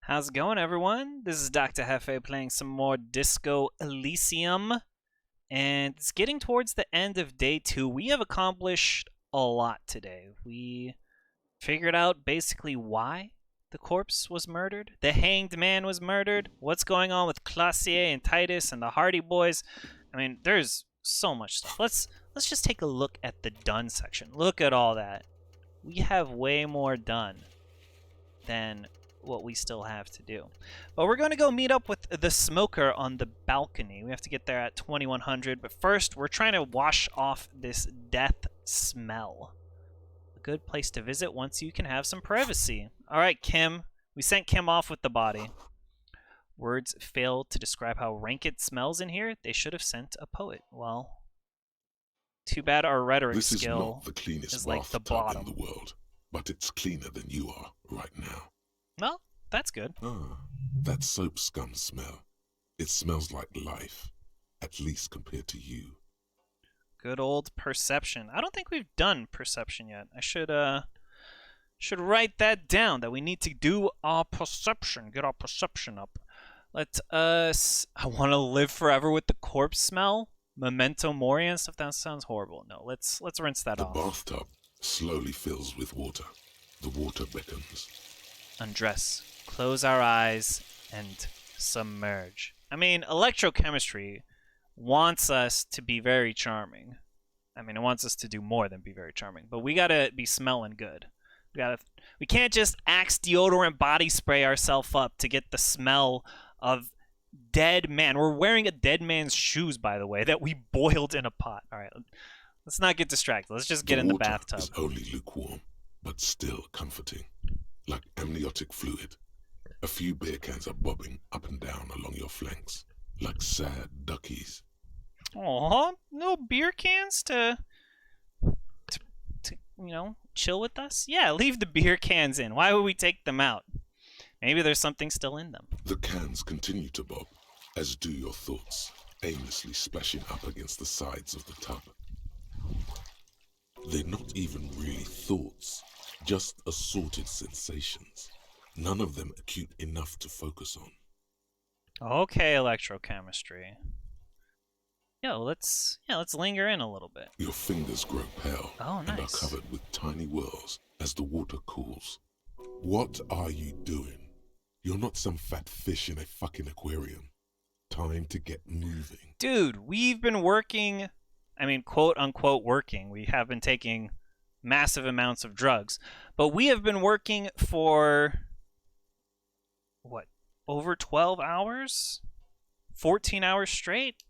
How's it going, everyone? This is Dr. Hefe playing some more Disco Elysium, and it's getting towards the end of day 2. We have accomplished a lot today. We figured out basically why the corpse was murdered, the hanged man was murdered, what's going on with Classier and Titus and the Hardy Boys. I mean, there's so much stuff. Let's just take a look at the done section. Look at all that. We have way more done than what we still have to do. But we're going to go meet up with the smoker on the balcony. We have to get there at 2100, but first we're trying to wash off this death smell. A good place to visit once you can have some privacy. Alright, Kim. We sent Kim off with the body. Words fail to describe how rank it smells in here. They should have sent a poet. Well, too bad our rhetoric skill is not the cleanest like the bottom in the world, but it's cleaner than you are right now. Well, that's good. Ah, that soap scum smell. It smells like life, at least compared to you. Good old perception. I don't think we've done perception yet. I should write that down, that we need to do our perception. Get our perception up. Let us... I want to live forever with the corpse smell. Memento mori and stuff. That sounds horrible. No, let's rinse that off. The bathtub slowly fills with water. The water beckons. Undress, close our eyes, and submerge. I mean, electrochemistry wants us to be very charming. I mean, it wants us to do more than be very charming, but we gotta be smelling good. We can't just Axe deodorant body spray ourselves up to get the smell of dead man. We're wearing a dead man's shoes, by the way, that we boiled in a pot. All right, let's not get distracted. Let's just get in the bathtub. The water is only lukewarm, but still comforting. Like amniotic fluid. A few beer cans are bobbing up and down along your flanks, like sad duckies. Aw, no beer cans to chill with us? Yeah, leave the beer cans in. Why would we take them out? Maybe there's something still in them. The cans continue to bob, as do your thoughts, aimlessly splashing up against the sides of the tub. They're not even really thoughts. Just assorted sensations, none of them acute enough to focus on. Okay, electrochemistry. Let's linger in a little bit. Your fingers grow pale and are covered with tiny whirls as the water cools. What are you doing? You're not some fat fish in a fucking aquarium. Time to get moving. Dude, we've been working, I mean, quote unquote working. We have been taking massive amounts of drugs, but we have been working for what, over 12 hours, 14 hours straight.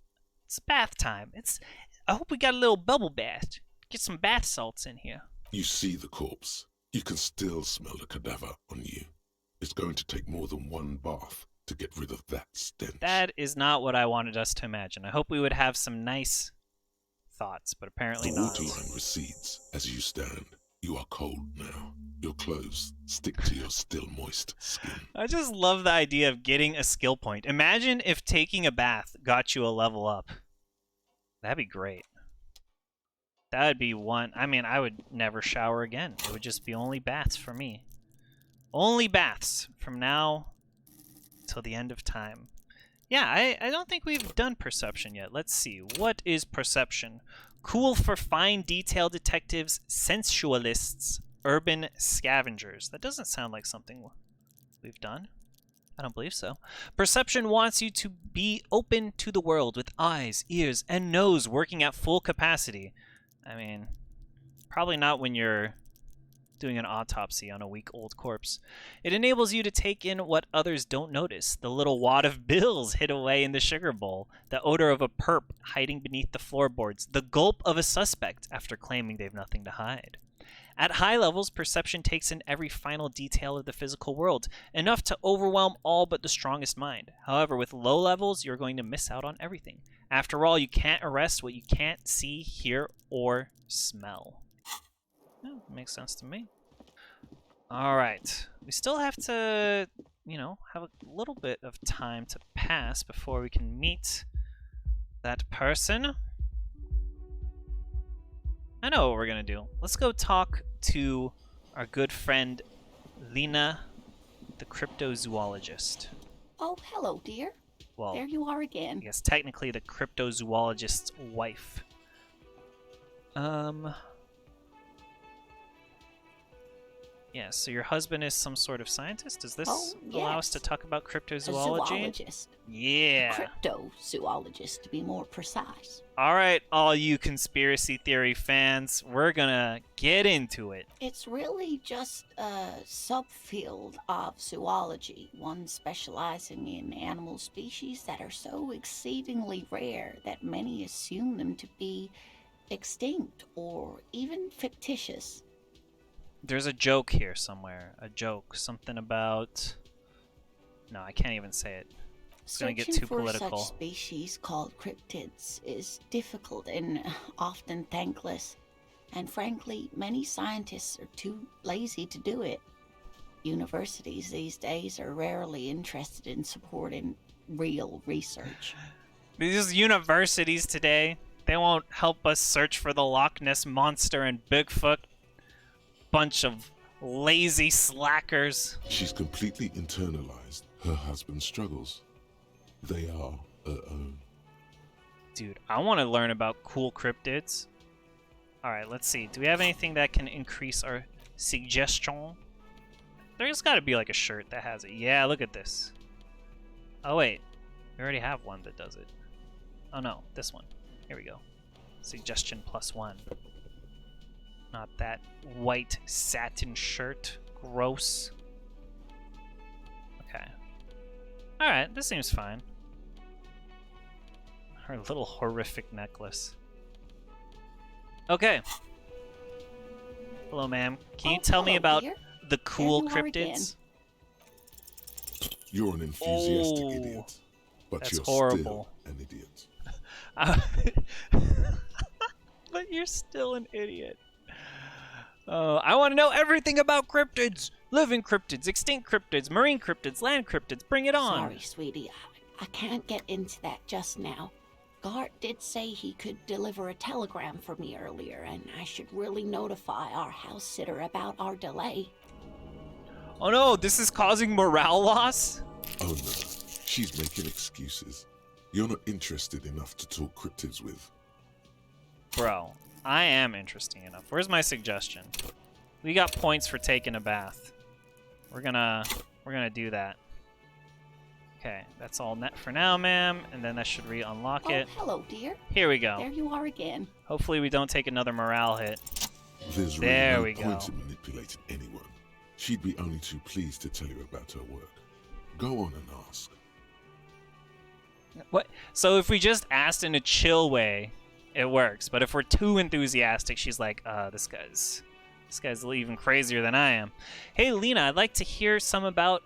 It's bath time. I hope we got a little bubble bath. Get some bath salts in here. You see the corpse. You can still smell the cadaver on you. It's going to take more than one bath to get rid of that stench. That is not what I wanted us to imagine. I hope we would have some nice thoughts, but apparently not. The waterline recedes as you stand. You are cold now. Your clothes stick to your still moist skin. I just love the idea of getting a skill point. Imagine if taking a bath got you a level up. That'd be great. That would be one. I mean, I would never shower again. It would just be only baths for me. Only baths from now till the end of time. Yeah, I don't think we've done perception yet. Let's see. What is perception? Cool for fine detail detectives, sensualists, urban scavengers. That doesn't sound like something we've done. I don't believe so. Perception wants you to be open to the world with eyes, ears, and nose working at full capacity. I mean, probably not when you're doing an autopsy on a week-old corpse. It enables you to take in what others don't notice. The little wad of bills hid away in the sugar bowl, the odor of a perp hiding beneath the floorboards, the gulp of a suspect after claiming they've nothing to hide. At high levels, perception takes in every final detail of the physical world, enough to overwhelm all but the strongest mind. However, with low levels, you're going to miss out on everything. After all, you can't arrest what you can't see, hear, or smell. Yeah, makes sense to me. Alright. We still have to, have a little bit of time to pass before we can meet that person. I know what we're gonna do. Let's go talk to our good friend Lena The cryptozoologist. Oh, hello, dear. Well, There you are I again. guess technically the cryptozoologist's wife. Yeah, so your husband is some sort of scientist? Does this Oh, allow us to yes. talk about A cryptozoology? zoologist. Yeah. Cryptozoologist, to be more precise. Alright, all you conspiracy theory fans, we're gonna get into it. It's really just a subfield of zoology, one specializing in animal species that are so exceedingly rare that many assume them to be extinct or even fictitious. There's a joke here somewhere. A joke. Something about... No, I can't even say it. It's gonna get Searching too for political. such species called cryptids is difficult and often thankless, and frankly, many scientists are too lazy to do it. Universities these days are rarely interested in supporting real research. These universities today, they won't help us search for the Loch Ness Monster and Bigfoot. Bunch of lazy slackers. She's completely internalized her husband's struggles. They are her own. Dude, I want to learn about cool cryptids. Alright, let's see. Do we have anything that can increase our suggestion? There's got to be like a shirt that has it. Yeah, look at this. Oh, wait. We already have one that does it. Oh, no. This one. Here we go. Suggestion +1. Not that white satin shirt. Gross. Okay. Alright, this seems fine. Her little horrific necklace. Okay. Hello, ma'am. Can you tell me hello, about dear. the cool There you are again. cryptids? You're an enthusiastic Oh, idiot, but that's you're horrible. still an idiot. But you're still an idiot. I want to know everything about cryptids. Living cryptids, extinct cryptids, marine cryptids, land cryptids. Bring it on. Sorry, sweetie. I can't get into that just now. Gart did say he could deliver a telegram for me earlier, and I should really notify our house sitter about our delay. Oh no, this is causing morale loss? Oh no, she's making excuses. You're not interested enough to talk cryptids with. Bro, I am interesting enough. Where's my suggestion? We got points for taking a bath. We're gonna do that. Okay, that's all net for now, ma'am, and then that should re-unlock Oh, it. hello, dear. Here we go. There you are again. Hopefully we don't take another morale hit. There's There really we no point go. in manipulating anyone. She'd be only too pleased to tell you about her work. Go on and ask. What? So if we just asked in a chill way, it works. But if we're too enthusiastic, she's like, this guy's even crazier than I am. Hey, Lena, I'd like to hear about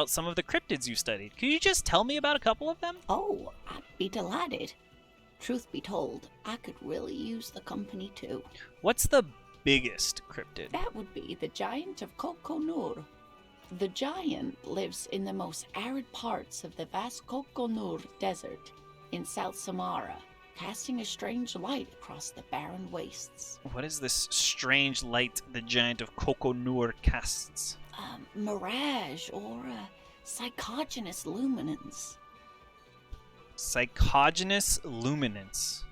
some of the cryptids you studied. Could you just tell me about a couple of them? Oh, I'd be delighted. Truth be told, I could really use the company too. What's the biggest cryptid? That would be the giant of Kokonur. The giant lives in the most arid parts of the vast Kokonur Desert in South Samara, casting a strange light across the barren wastes. What is this strange light the giant of Kokonur casts? Mirage or psychogenous luminance. Psychogenous luminance.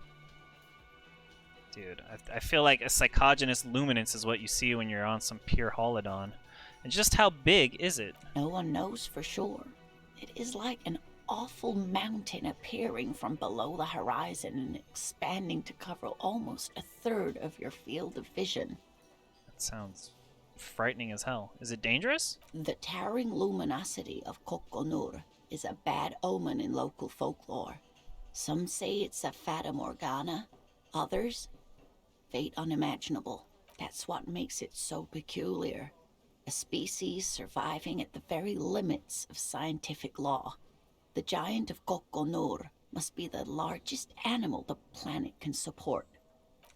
Dude, I feel like a psychogenous luminance is what you see when you're on some pure holodon. And just how big is it? No one knows for sure. It is like an awful mountain appearing from below the horizon and expanding to cover almost a third of your field of vision. That sounds frightening as hell. Is it dangerous? The towering luminosity of Kokonur is a bad omen in local folklore. Some say it's a fata morgana, others, fate unimaginable. That's what makes it so peculiar. A species surviving at the very limits of scientific law. The giant of Kokonur must be the largest animal the planet can support.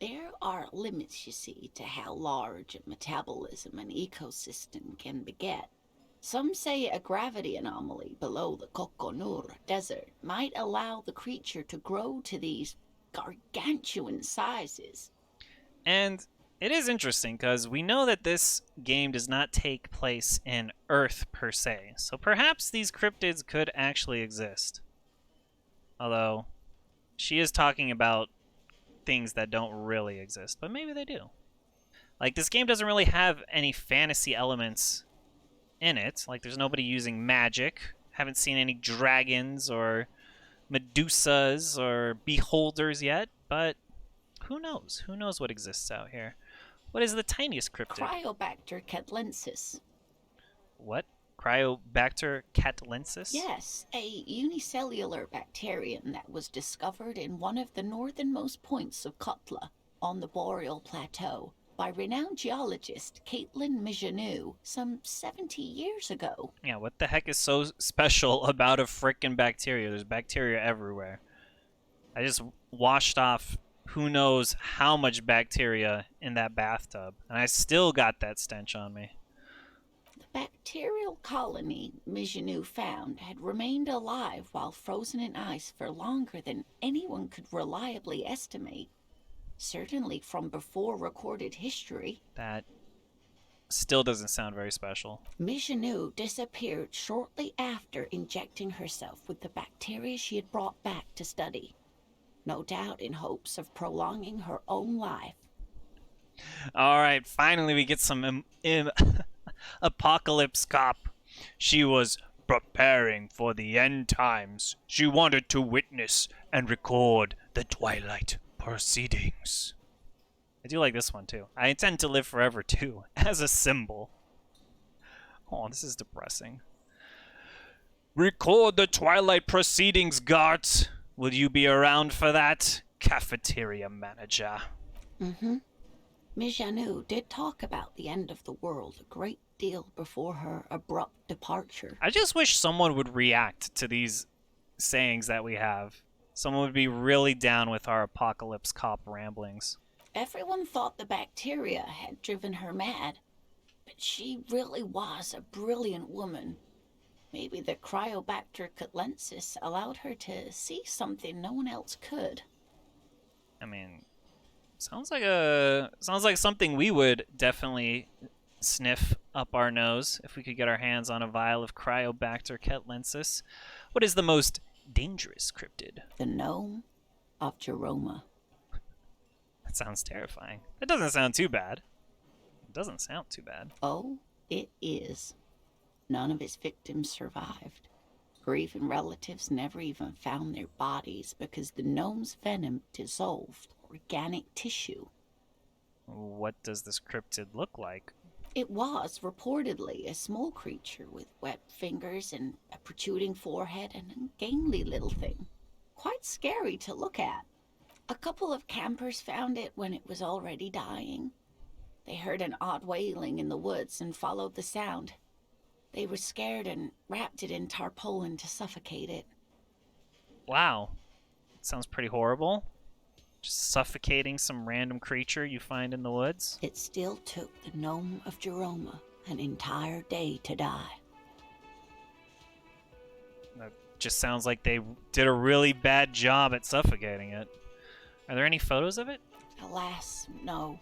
There are limits, you see, to how large a metabolism an ecosystem can beget. Some say a gravity anomaly below the Kokonur Desert might allow the creature to grow to these gargantuan sizes. And It is interesting because we know that this game does not take place in Earth per se, so perhaps these cryptids could actually exist. Although, she is talking about things that don't really exist, but maybe they do. Like, this game doesn't really have any fantasy elements in it. Like, there's nobody using magic. Haven't seen any dragons or Medusas or beholders yet, but who knows? Who knows what exists out here? What is the tiniest cryptid? Cryobacter catlensis. What? Cryobacter catlensis? Yes, a unicellular bacterium that was discovered in one of the northernmost points of Kotla on the Boreal Plateau by renowned geologist Caitlin Mijanou some 70 years ago. Yeah, what the heck is so special about a frickin' bacteria? There's bacteria everywhere. I just washed off who knows how much bacteria in that bathtub, and I still got that stench on me. The bacterial colony Mijanou found had remained alive while frozen in ice for longer than anyone could reliably estimate. Certainly from before recorded history. That still doesn't sound very special. Mijanou disappeared shortly after injecting herself with the bacteria she had brought back to study. No doubt in hopes of prolonging her own life. Alright, finally we get some apocalypse cop. She was preparing for the end times. She wanted to witness and record the twilight proceedings. I do like this one too. I intend to live forever too, as a symbol. Oh, this is depressing. Record the twilight proceedings, Gart. Will you be around for that, cafeteria manager? Mijanou did talk about the end of the world a great deal before her abrupt departure. I just wish someone would react to these sayings that we have. Someone would be really down with our apocalypse cop ramblings. Everyone thought the bacteria had driven her mad, but she really was a brilliant woman. Maybe the Cryobacter catlensis allowed her to see something no one else could. I mean, sounds like something we would definitely sniff up our nose if we could get our hands on a vial of Cryobacter catlensis. What is the most dangerous cryptid? The gnome of Jeroma. That sounds terrifying. That doesn't sound too bad. It doesn't sound too bad. Oh, it is. None of his victims survived. Grieving relatives never even found their bodies because the gnome's venom dissolved organic tissue. What does this cryptid look like? It was reportedly a small creature with webbed fingers and a protruding forehead and a gangly little thing. Quite scary to look at. A couple of campers found it when it was already dying. They heard an odd wailing in the woods and followed the sound. They were scared and wrapped it in tarpaulin to suffocate it. Wow. Sounds pretty horrible. Just suffocating some random creature you find in the woods. It still took the gnome of Jeroma an entire day to die. That just sounds like they did a really bad job at suffocating it. Are there any photos of it? Alas, no.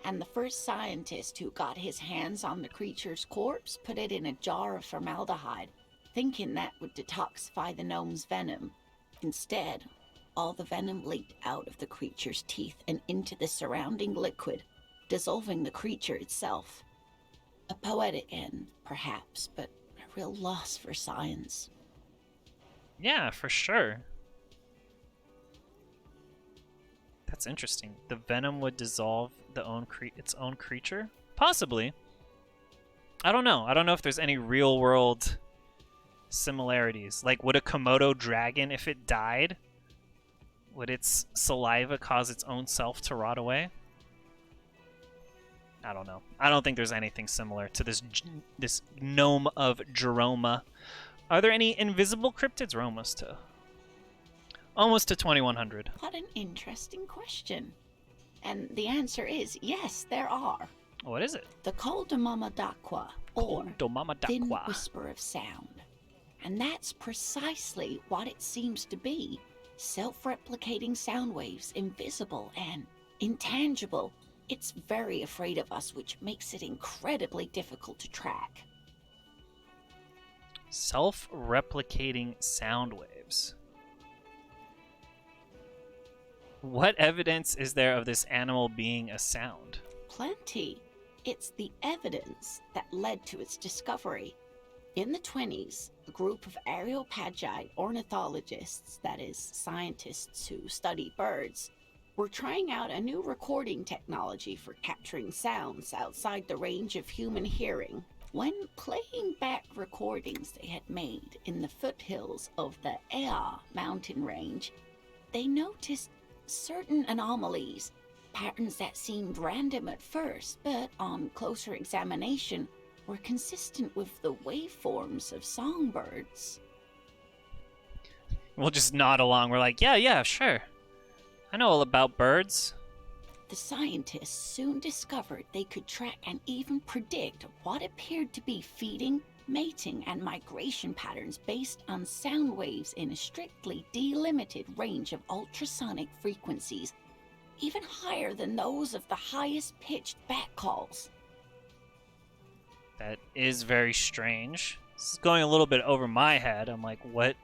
And the first scientist who got his hands on the creature's corpse put it in a jar of formaldehyde, thinking that would detoxify the gnome's venom. Instead, all the venom leaked out of the creature's teeth and into the surrounding liquid, dissolving the creature itself. A poetic end, perhaps, but a real loss for science. Yeah, for sure. That's interesting. The venom would dissolve its own creature? Possibly. I don't know. I don't know if there's any real world similarities. Like, would a Komodo dragon, if it died, would its saliva cause its own self to rot away? I don't know. I don't think there's anything similar to this gnome of Jeroma. Are there any invisible cryptids? We're almost to 2100. What an interesting question. And the answer is yes, there are. What is it? The Koldomama or thin Domama whisper of sound. And that's precisely what it seems to be. Self-replicating sound waves, invisible and intangible, It's very afraid of us, which makes it incredibly difficult to track. Self-replicating sound waves. What evidence is there of this animal being a sound? Plenty. It's the evidence that led to its discovery. In the 20s, a group of areopagite ornithologists, that is, scientists who study birds, were trying out a new recording technology for capturing sounds outside the range of human hearing. When playing back recordings they had made in the foothills of the Ea mountain range, they noticed certain anomalies, patterns that seemed random at first, but on closer examination were consistent with the waveforms of songbirds. We'll just nod along. We're like, yeah, sure. I know all about birds. The scientists soon discovered they could track and even predict what appeared to be feeding, mating, and migration patterns based on sound waves in a strictly delimited range of ultrasonic frequencies, even higher than those of the highest pitched bat calls. That is very strange. This is going a little bit over my head. I'm like, what?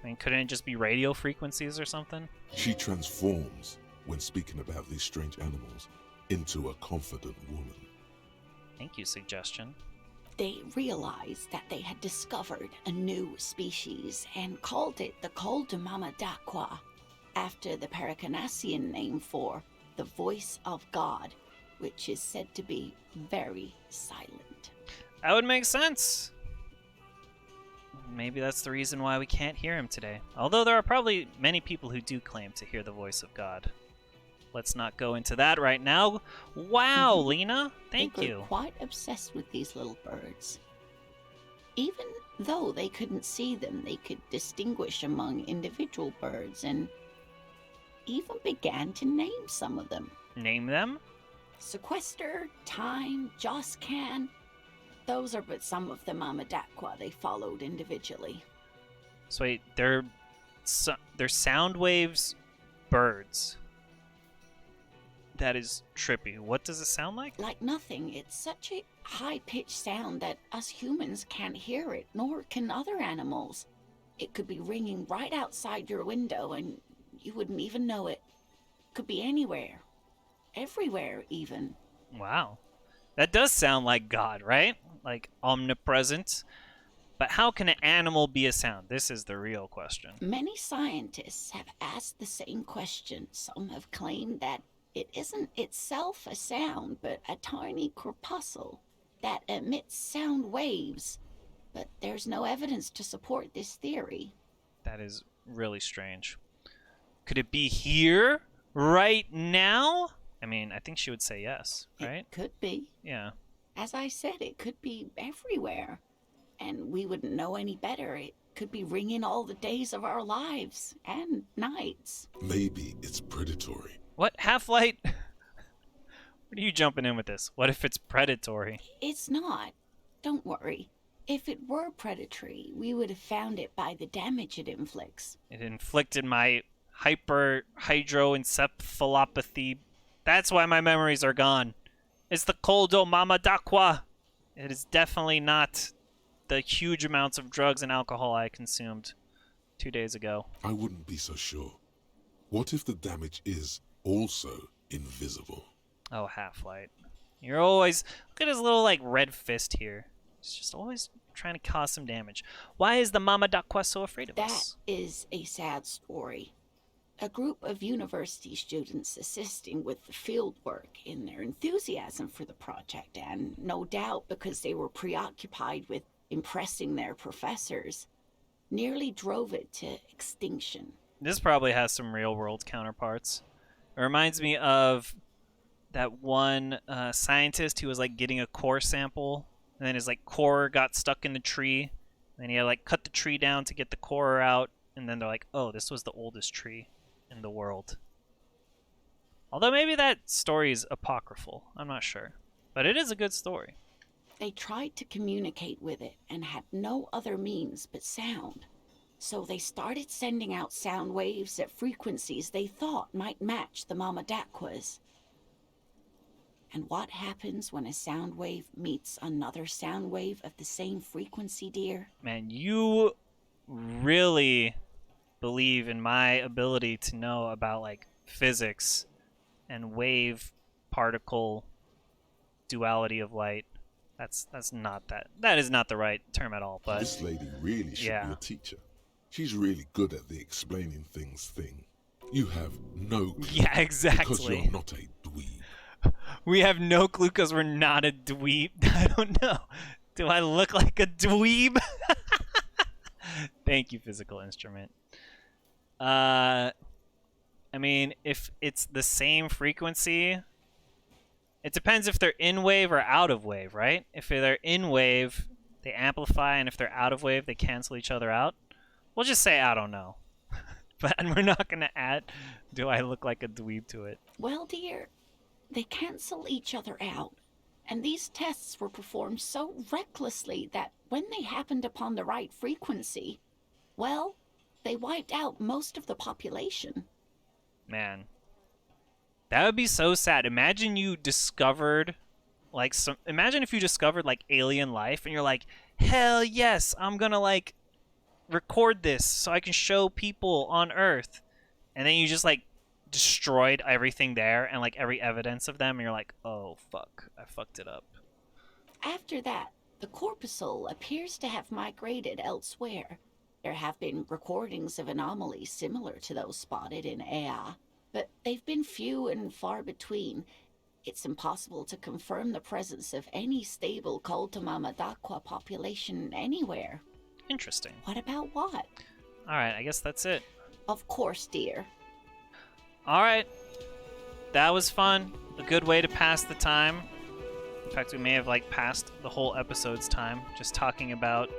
I mean, couldn't it just be radio frequencies or something? She transforms, when speaking about these strange animals, into a confident woman. Thank you, suggestion. They realized that they had discovered a new species and called it the Col de Mamadaqua, after the Paracanassian name for the voice of God, which is said to be very silent. That would make sense. Maybe that's the reason why we can't hear him today. Although there are probably many people who do claim to hear the voice of God. Let's not go into that right now. Wow, Lena, thank They you. were quite obsessed with these little birds. Even though they couldn't see them, they could distinguish among individual birds and even began to name some of them. Name them? Sequester, Time, Joscan. Those are but some of the Mamadaqua they followed individually. So wait, they're sound waves birds. That is trippy. What does it sound like? Like nothing, it's such a high-pitched sound that us humans can't hear it, nor can other animals. It could be ringing right outside your window and you wouldn't even know it. Could be anywhere. Everywhere, even. Wow. That does sound like God, right? Like omnipresent. But how can an animal be a sound? This is the real question. Many scientists have asked the same question. Some have claimed that it isn't itself a sound, but a tiny corpuscle that emits sound waves. But there's no evidence to support this theory. That is really strange. Could it be here? Right now? I mean, I think she would say yes, right? It could be. Yeah. As I said, it could be everywhere. And we wouldn't know any better. It could be ringing all the days of our lives and nights. Maybe it's predatory. What? Half-Light? What are you jumping in with this? What if it's predatory? It's not. Don't worry. If it were predatory, we would have found it by the damage it inflicts. It inflicted my hyperhidroencephalopathy. That's why my memories are gone. It's the Coldo Mamadaqua. It is definitely not the huge amounts of drugs and alcohol I consumed 2 days ago. I wouldn't be so sure. What if the damage is also invisible? Oh, Half-Light. You're always... Look at his little, like, red fist here. He's just always trying to cause some damage. Why is the Mamadaqua so afraid of That us? is a sad story. A group of university students assisting with the field work in their enthusiasm for the project, and no doubt because they were preoccupied with impressing their professors, nearly drove it to extinction. This probably has some real-world counterparts. It reminds me of that one scientist who was, like, getting a core sample, and then his, like, core got stuck in the tree, and he had, like, cut the tree down to get the core out, and then they're like, oh, this was the oldest tree in the world. Although maybe that story is apocryphal. I'm not sure. But it is a good story. They tried to communicate with it and had no other means but sound. So they started sending out sound waves at frequencies they thought might match the Mamadaquas. And what happens when a sound wave meets another sound wave of the same frequency, dear? Man, you really believe in my ability to know about like physics and wave particle duality of light. That is not the right term at all, but This lady really should be yeah. a teacher. She's really good at the explaining things thing. You have no clue Yeah, because exactly. you're not a dweeb. We have no clue because we're not a dweeb. I don't know. Do I look like a dweeb? Thank you, physical instrument. I mean, if it's the same frequency, it depends if they're in wave or out of wave, right? If they're in wave, they amplify, and if they're out of wave, they cancel each other out. We'll just say I don't know. But we're not going to add, do I look like a dweeb to it? Well, dear, they cancel each other out. And these tests were performed so recklessly that when they happened upon the right frequency, well, they wiped out most of the population. Man, that would be so sad. Imagine you discovered, like, imagine if you discovered, like, alien life, and you're like, hell yes, I'm gonna, like, record this so I can show people on Earth. And then you just, like, destroyed everything there and, like, every evidence of them, and you're like, oh, fuck, I fucked it up. After that, the corpuscle appears to have migrated elsewhere. There have been recordings of anomalies similar to those spotted in Ea, but they've been few and far between. It's impossible to confirm the presence of any stable Koltamamadakwa population anywhere. Interesting. What about what? Alright, I guess that's it. Of course, dear. Alright. That was fun. A good way to pass the time. In fact, we may have, like, passed the whole episode's time just talking about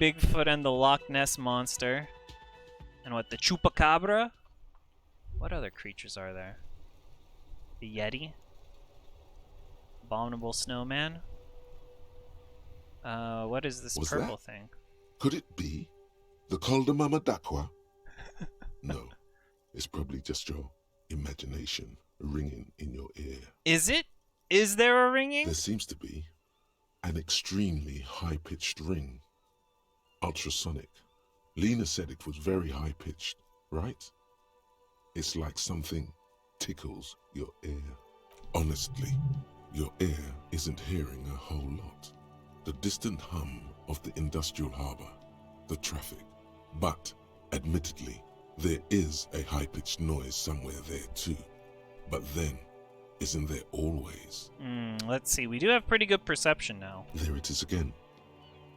Bigfoot and the Loch Ness Monster. And what, the Chupacabra? What other creatures are there? The Yeti? Abominable Snowman? What is this What's purple that? thing? Could it be the Koldamama Dakwa? No, it's probably just your imagination ringing in your ear. Is it? Is there a ringing? There seems to be an extremely high-pitched ring. Ultrasonic. Lena said it was very high-pitched, right? It's like something tickles your ear. Honestly, your ear isn't hearing a whole lot. The distant hum of the industrial harbor, the traffic. But, admittedly, there is a high-pitched noise somewhere there too. But then, isn't there always? Let's see. We do have pretty good perception now. There it is again.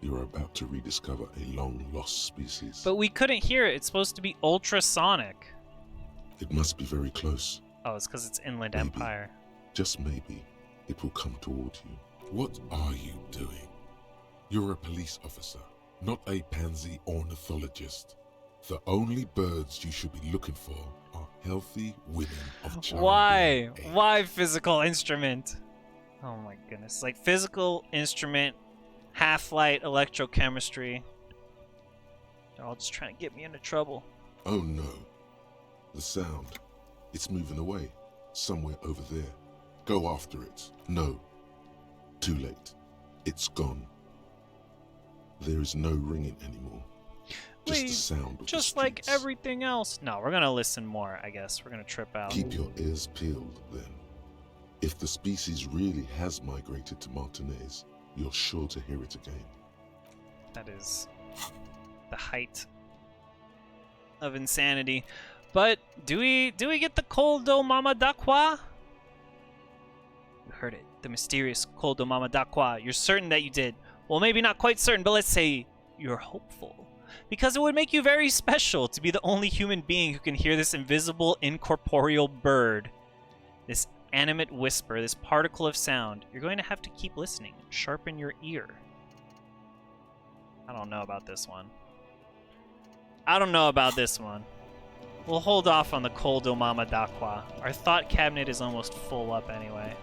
You're about to rediscover a long-lost species. But we couldn't hear it. It's supposed to be ultrasonic. It must be very close. Oh, it's because it's Inland Maybe. Empire. Just maybe, it will come toward you. What are you doing? You're a police officer, not a pansy ornithologist. The only birds you should be looking for are healthy women of childbearing Why? age. Why physical instrument? Oh my goodness. Like physical instrument, half-light electrochemistry. They're all just trying to get me into trouble. Oh no. The sound. It's moving away. Somewhere over there. Go after it. No. Too late. It's gone. There is no ringing anymore. Just the Please, sound of just the like streets. everything else. No, we're gonna listen more, I guess. We're gonna trip out. Keep your ears peeled, then. If the species really has migrated to Martinez, you're sure to hear it again. That is the height of insanity. But do we get the Koldo Mama Dakwa? You heard it. The mysterious Koldo Mama Dakwa. You're certain that you did. Well, maybe not quite certain, but let's say you're hopeful. Because it would make you very special to be the only human being who can hear this invisible, incorporeal bird. This animate whisper, this particle of sound. You're going to have to keep listening. Sharpen your ear. I don't know about this one. I don't know about this one. We'll hold off on the Koldo Mama Dakwa. Our thought cabinet is almost full up anyway.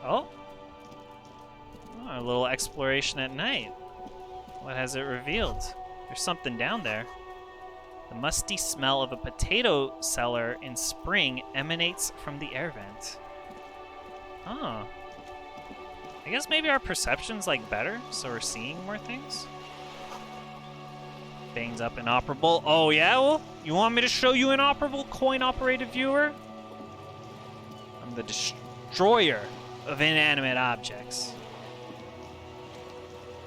Oh. A little exploration at night. What has it revealed? There's something down there. The musty smell of a potato cellar in spring emanates from the air vent. Oh. I guess maybe our perception's like better, so we're seeing more things. Things up inoperable. Oh yeah? Well, you want me to show you inoperable coin-operated viewer? I'm the destroyer of inanimate objects.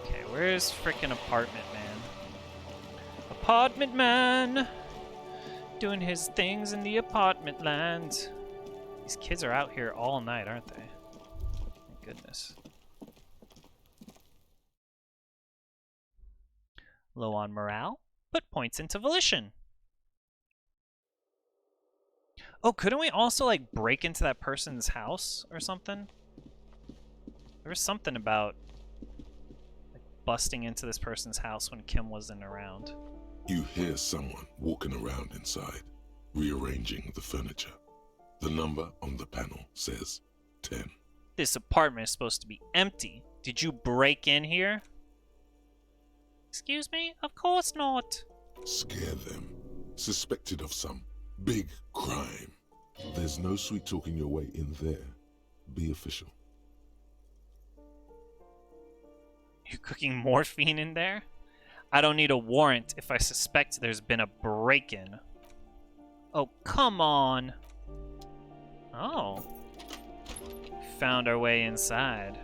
Okay, where's frickin' apartment man? Apartment man! Doing his things in the apartment land. These kids are out here all night, aren't they? My goodness. Low on morale? Put points into volition. Oh, couldn't we also, like, break into that person's house or something? There was something about like, busting into this person's house when Kim wasn't around. You hear someone walking around inside, rearranging the furniture. The number on the panel says 10. This apartment is supposed to be empty. Did you break in here? Excuse me? Of course not. Scare them. Suspected of some big crime. There's no sweet talking your way in there. Be official. You cooking morphine in there? I don't need a warrant if I suspect there's been a break-in. Oh, come on. Oh. Found our way inside.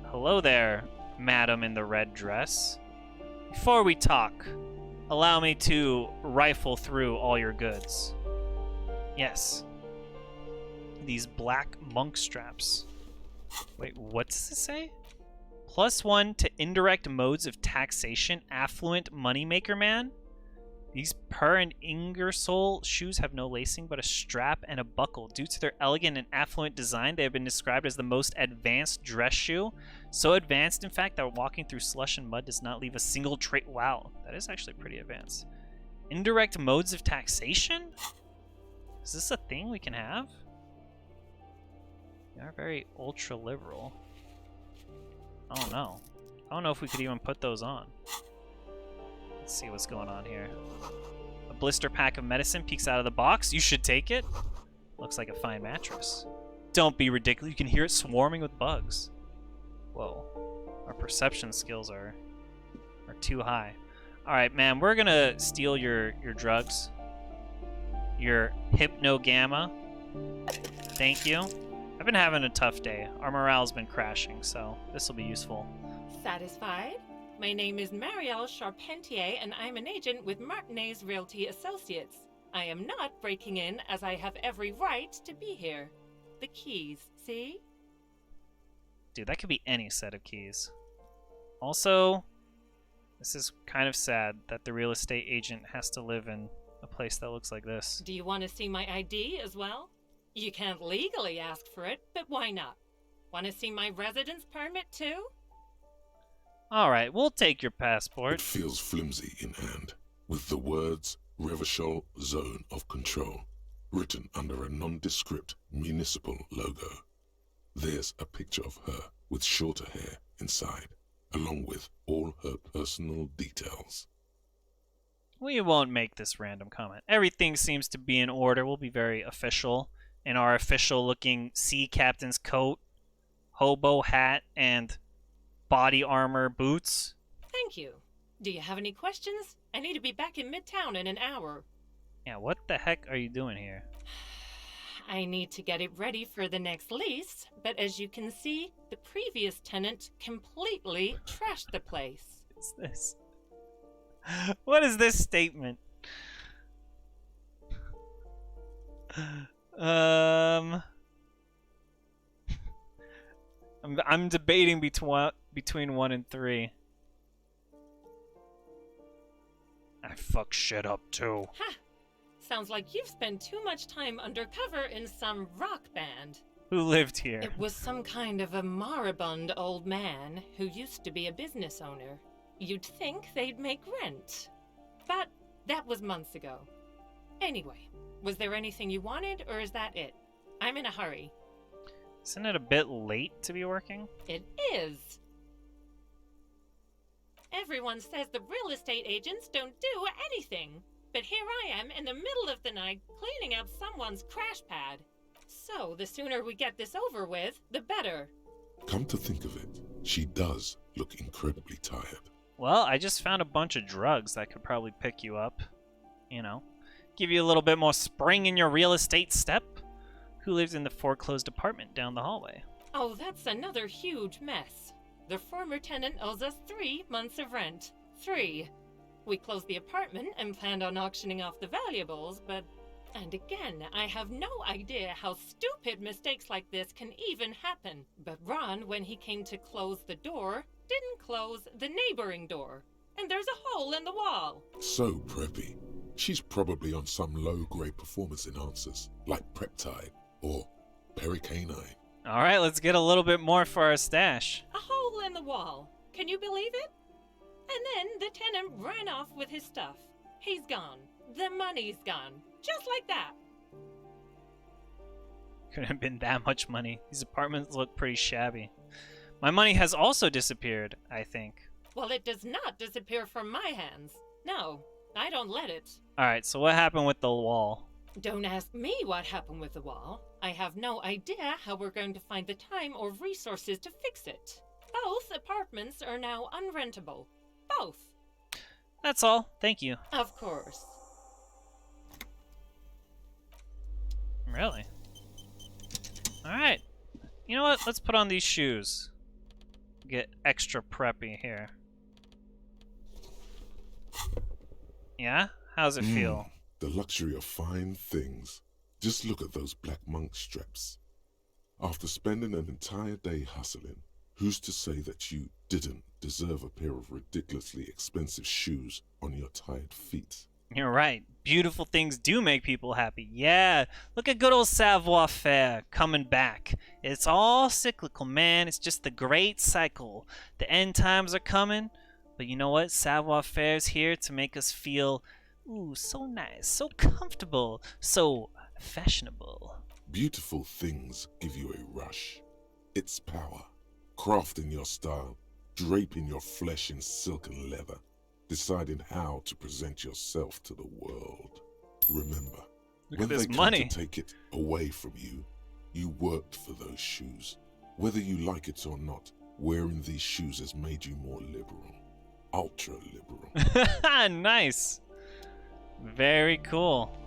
Hello there, madam in the red dress. Before we talk, allow me to rifle through all your goods. Yes. These black monk straps. Wait, what does it say? +1 to indirect modes of taxation, affluent moneymaker man. These Per and Ingersoll shoes have no lacing but a strap and a buckle. Due to their elegant and affluent design, they have been described as the most advanced dress shoe. So advanced, in fact, that walking through slush and mud does not leave a single trace. Wow, that is actually pretty advanced. Indirect modes of taxation? Is this a thing we can have? They are very ultra-liberal. I don't know. I don't know if we could even put those on. Let's see what's going on here. A blister pack of medicine peeks out of the box. You should take it. Looks like a fine mattress. Don't be ridiculous. You can hear it swarming with bugs. Whoa. Our perception skills are too high. Alright, man. We're gonna steal your drugs. Your hypno-gamma. Thank you. I've been having a tough day. Our morale's been crashing, so this will be useful. Satisfied? My name is Marielle Charpentier, and I'm an agent with Martinez Realty Associates. I am not breaking in, as I have every right to be here. The keys, see? Dude, that could be any set of keys. Also, this is kind of sad that the real estate agent has to live in a place that looks like this. Do you want to see my ID as well? You can't legally ask for it, but why not? Want to see my residence permit too? Alright, we'll take your passport. It feels flimsy in hand, with the words Revachol Zone of Control written under a nondescript municipal logo. There's a picture of her with shorter hair inside, along with all her personal details. We won't make this random comment. Everything seems to be in order. We'll be very official in our official-looking sea captain's coat, hobo hat, and body armor boots. Thank you. Do you have any questions? I need to be back in Midtown in an hour. Yeah, what the heck are you doing here? I need to get it ready for the next lease, but as you can see, the previous tenant completely trashed the place. What's this? What is this statement? I'm debating between 1 and 3. I fuck shit up too. Ha! Sounds like you've spent too much time undercover in some rock band. Who lived here? It was some kind of a moribund old man who used to be a business owner. You'd think they'd make rent. But that was months ago. Anyway, was there anything you wanted, or is that it? I'm in a hurry. Isn't it a bit late to be working? It is. Everyone says the real estate agents don't do anything. but here I am in the middle of the night cleaning out someone's crash pad. So the sooner we get this over with, the better. Come to think of it, she does look incredibly tired. Well, I just found a bunch of drugs that could probably pick you up. You know, give you a little bit more spring in your real estate step. Who lives in the foreclosed apartment down the hallway? Oh, that's another huge mess. The former tenant owes us 3 months of rent. 3. We closed the apartment and planned on auctioning off the valuables, but... And again, I have no idea how stupid mistakes like this can even happen. But Ron, when he came to close the door, didn't close the neighboring door. And there's a hole in the wall. So preppy. She's probably on some low-grade performance enhancers, like Preptide or Pericanine. All right, let's get a little bit more for our stash. A hole in the wall. Can you believe it? And then the tenant ran off with his stuff. He's gone. The money's gone. Just like that. Couldn't have been that much money. These apartments look pretty shabby. My money has also disappeared, I think. Well, it does not disappear from my hands. No, I don't let it. All right, so what happened with the wall? Don't ask me what happened with the wall. I have no idea how we're going to find the time or resources to fix it. Both apartments are now unrentable. Both. That's all. Thank you. Of course. Really? All right. You know what? Let's put on these shoes. Get extra preppy here. Yeah? How's it feel? The luxury of fine things. Just look at those black monk straps. After spending an entire day hustling, who's to say that you didn't deserve a pair of ridiculously expensive shoes on your tired feet? You're right. Beautiful things do make people happy. Yeah, look at good old savoir-faire coming back. It's all cyclical, man. It's just the great cycle. The end times are coming, but you know what? Savoir-faire's here to make us feel, ooh, so nice, so comfortable, so fashionable. Beautiful things give you a rush. It's power. Crafting your style, draping your flesh in silk and leather, deciding how to present yourself to the world. Remember, Look when at this they money. come to take it away from you, you worked for those shoes. Whether you like it or not, wearing these shoes has made you more liberal. Ultra liberal. Nice. Very cool.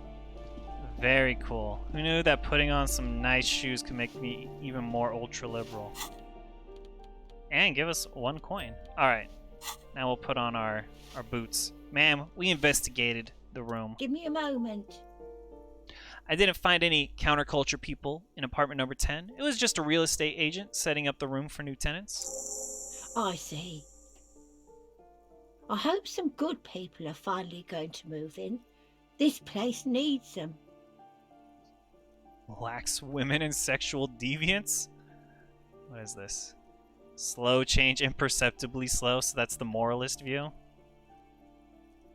Very cool. Who knew that putting on some nice shoes could make me even more ultra liberal? And give us 1 coin. Alright. Now we'll put on our boots. Ma'am, we investigated the room. Give me a moment. I didn't find any counterculture people in apartment number 10. It was just a real estate agent setting up the room for new tenants. I see. I hope some good people are finally going to move in. This place needs them. Lax women and sexual deviants? What is this? Slow change, imperceptibly slow, so that's the moralist view.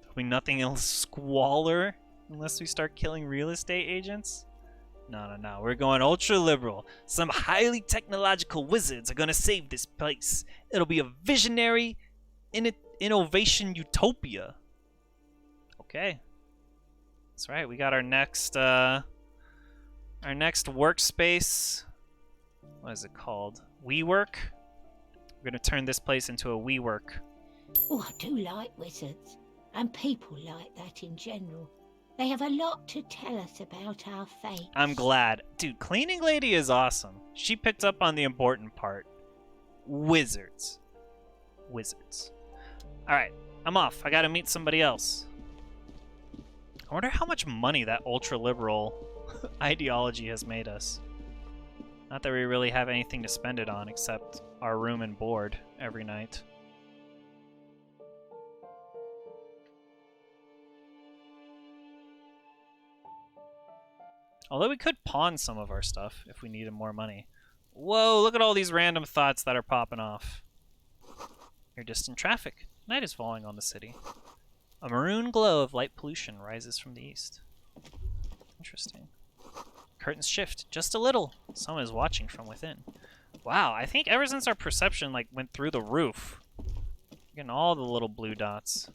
There'll be nothing else squalor unless we start killing real estate agents? No. We're going ultra liberal. Some highly technological wizards are gonna save this place. It'll be a visionary innovation utopia. Okay. That's right, we got our next workspace. What is it called? WeWork? We're gonna turn this place into a WeWork. Oh, I do like wizards. And people like that in general. They have a lot to tell us about our fate. I'm glad. Dude, cleaning lady is awesome. She picked up on the important part. Wizards. Wizards. Alright, I'm off. I gotta meet somebody else. I wonder how much money that ultra-liberal ideology has made us. Not that we really have anything to spend it on except our room and board every night. Although we could pawn some of our stuff if we needed more money. Whoa, look at all these random thoughts that are popping off. You're just in traffic. Night is falling on the city. A maroon glow of light pollution rises from the east. Interesting. Curtains shift just a little. Someone is watching from within. Wow, I think ever since our perception went through the roof, we're getting all the little blue dots.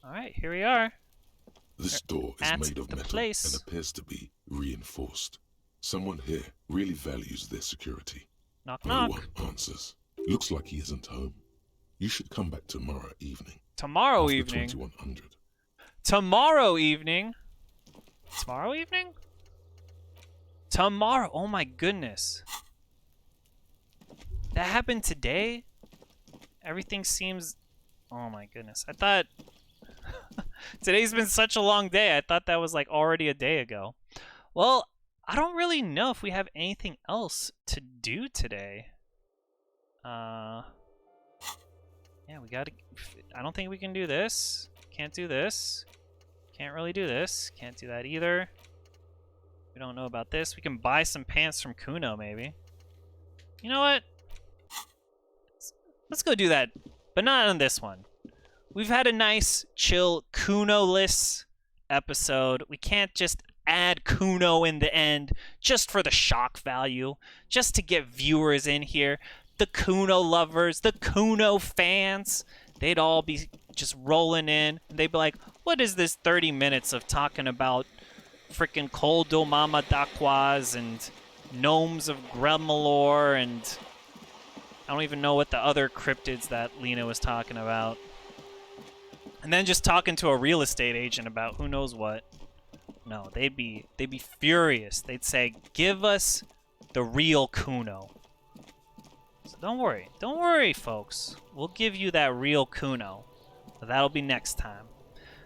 All right, here we are. This door is At made of the metal place. and appears to be reinforced. Someone here really values their security. Knock, No knock. one answers. Looks like he isn't home. You should come back tomorrow evening. Tomorrow after evening. 2100. Tomorrow evening? Tomorrow evening? Tomorrow. Oh my goodness. That happened today? Everything seems... Oh my goodness. I thought... Today's been such a long day. I thought that was like already a day ago. Well, I don't really know if we have anything else to do today. Yeah, we gotta... I don't think we can do this. Can't do this. Can't really do this. Can't do that either. We don't know about this. We can buy some pants from Kuno, maybe. You know what? Let's go do that, but not on this one. We've had a nice, chill, Kuno-less episode. We can't just add Kuno in the end just for the shock value, just to get viewers in here. The Kuno lovers, the Kuno fans, they'd all be just rolling in. And they'd be like, what is this 30 minutes of talking about freaking Koldo Mama Dakwas and gnomes of Gremlor and I don't even know what the other cryptids that Lena was talking about. And then just talking to a real estate agent about who knows what. No, they'd be furious. They'd say, give us the real Kuno. So don't worry, folks. We'll give you that real Kuno. But that'll be next time.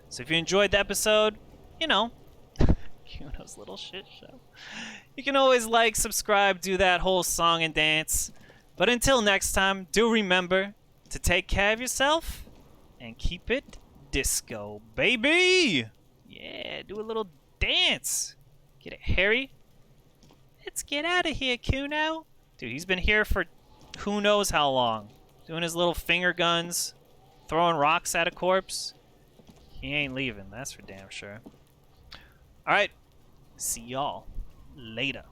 So if you enjoyed the episode, you know, Kuno's little shit show. You can always like, subscribe, do that whole song and dance. But until next time, do remember to take care of yourself and keep it disco, baby! Yeah, do a little dance. Get it, Harry? Let's get out of here, Kuno. Dude, he's been here for who knows how long. Doing his little finger guns, throwing rocks at a corpse. He ain't leaving, that's for damn sure. Alright, see y'all later.